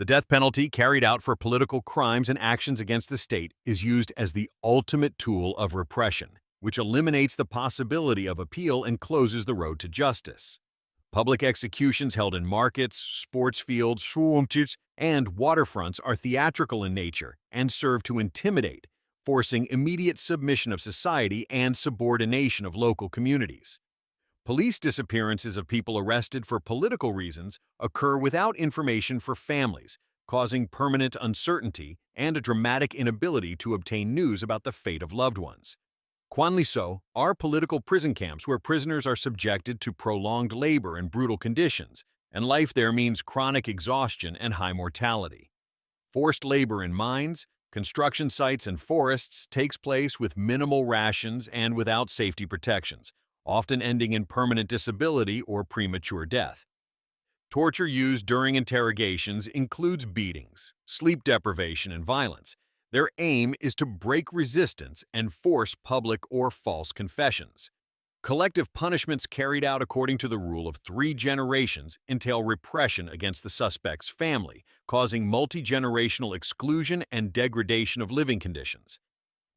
The death penalty carried out for political crimes and actions against the state is used as the ultimate tool of repression, which eliminates the possibility of appeal and closes the road to justice. Public executions held in markets, sports fields, and waterfronts are theatrical in nature and serve to intimidate, forcing immediate submission of society and subordination of local communities. Police disappearances of people arrested for political reasons occur without information for families, causing permanent uncertainty and a dramatic inability to obtain news about the fate of loved ones. Kwanliso are political prison camps where prisoners are subjected to prolonged labor and brutal conditions, and life there means chronic exhaustion and high mortality. Forced labor in mines, construction sites, and forests takes place with minimal rations and without safety protections, often ending in permanent disability or premature death. Torture used during interrogations includes beatings, sleep deprivation, and violence. Their aim is to break resistance and force public or false confessions. Collective punishments carried out according to the rule of 3 generations entail repression against the suspect's family, causing multi-generational exclusion and degradation of living conditions.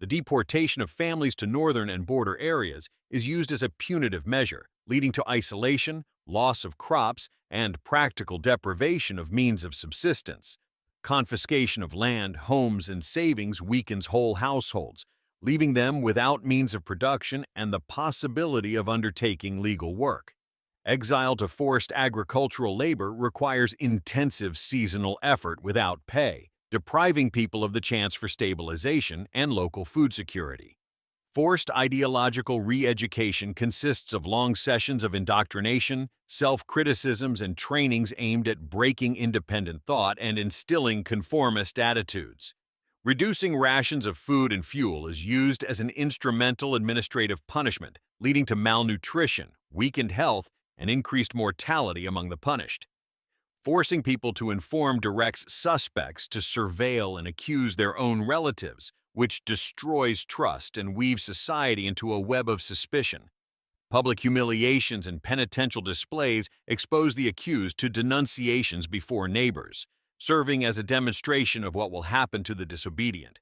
The deportation of families to northern and border areas is used as a punitive measure, leading to isolation, loss of crops, and practical deprivation of means of subsistence. Confiscation of land, homes, and savings weakens whole households, leaving them without means of production and the possibility of undertaking legal work. Exile to forced agricultural labor requires intensive seasonal effort without pay, depriving people of the chance for stabilization and local food security. Forced ideological re-education consists of long sessions of indoctrination, self-criticisms, and trainings aimed at breaking independent thought and instilling conformist attitudes. Reducing rations of food and fuel is used as an instrumental administrative punishment, leading to malnutrition, weakened health, and increased mortality among the punished. Forcing people to inform directs suspects to surveil and accuse their own relatives, which destroys trust and weaves society into a web of suspicion. Public humiliations and penitential displays expose the accused to denunciations before neighbors, serving as a demonstration of what will happen to the disobedient.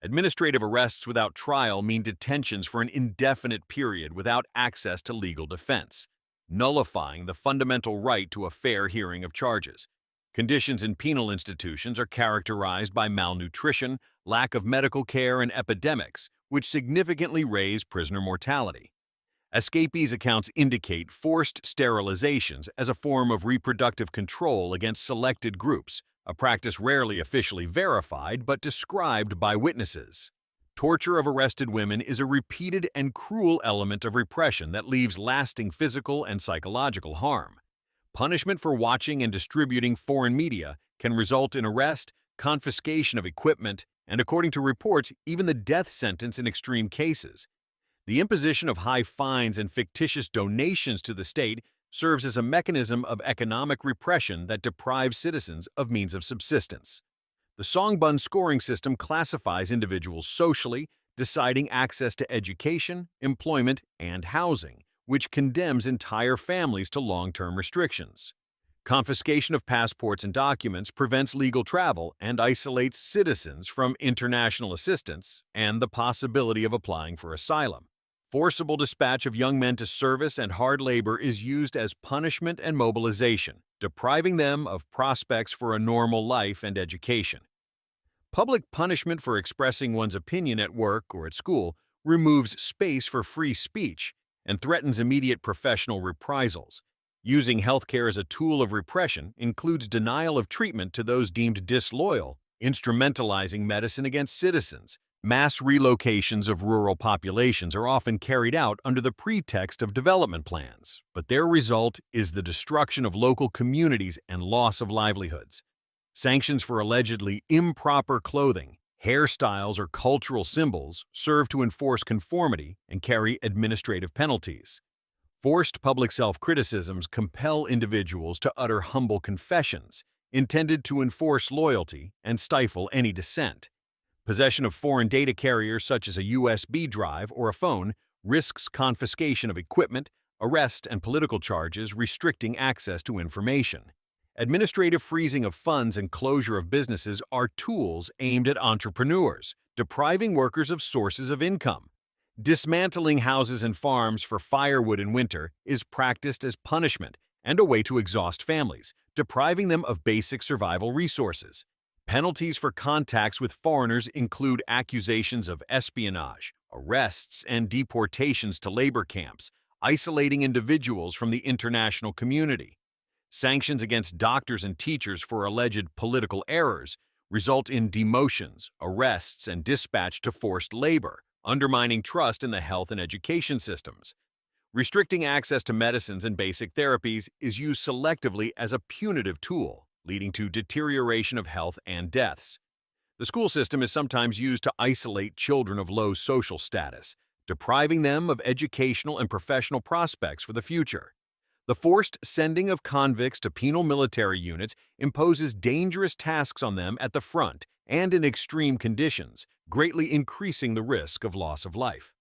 Administrative arrests without trial mean detentions for an indefinite period without access to legal defense, nullifying the fundamental right to a fair hearing of charges. Conditions in penal institutions are characterized by malnutrition, lack of medical care, and epidemics, which significantly raise prisoner mortality. Escapees' accounts indicate forced sterilizations as a form of reproductive control against selected groups, a practice rarely officially verified but described by witnesses. Torture of arrested women is a repeated and cruel element of repression that leaves lasting physical and psychological harm. Punishment for watching and distributing foreign media can result in arrest, confiscation of equipment, and according to reports, even the death sentence in extreme cases. The imposition of high fines and fictitious donations to the state serves as a mechanism of economic repression that deprives citizens of means of subsistence. The Songbun scoring system classifies individuals socially, deciding access to education, employment, and housing, which condemns entire families to long-term restrictions. Confiscation of passports and documents prevents legal travel and isolates citizens from international assistance and the possibility of applying for asylum. Forcible dispatch of young men to service and hard labor is used as punishment and mobilization, depriving them of prospects for a normal life and education. Public punishment for expressing one's opinion at work or at school removes space for free speech and threatens immediate professional reprisals. Using healthcare as a tool of repression includes denial of treatment to those deemed disloyal, instrumentalizing medicine against citizens. Mass relocations of rural populations are often carried out under the pretext of development plans, but their result is the destruction of local communities and loss of livelihoods. Sanctions for allegedly improper clothing, hairstyles, or cultural symbols serve to enforce conformity and carry administrative penalties. Forced public self-criticisms compel individuals to utter humble confessions, intended to enforce loyalty and stifle any dissent. Possession of foreign data carriers such as a USB drive or a phone risks confiscation of equipment, arrest, and political charges restricting access to information. Administrative freezing of funds and closure of businesses are tools aimed at entrepreneurs, depriving workers of sources of income. Dismantling houses and farms for firewood in winter is practiced as punishment and a way to exhaust families, depriving them of basic survival resources. Penalties for contacts with foreigners include accusations of espionage, arrests, and deportations to labor camps, isolating individuals from the international community. Sanctions against doctors and teachers for alleged political errors result in demotions, arrests, and dispatch to forced labor, undermining trust in the health and education systems. Restricting access to medicines and basic therapies is used selectively as a punitive tool, leading to deterioration of health and deaths. The school system is sometimes used to isolate children of low social status, depriving them of educational and professional prospects for the future. The forced sending of convicts to penal military units imposes dangerous tasks on them at the front and in extreme conditions, greatly increasing the risk of loss of life.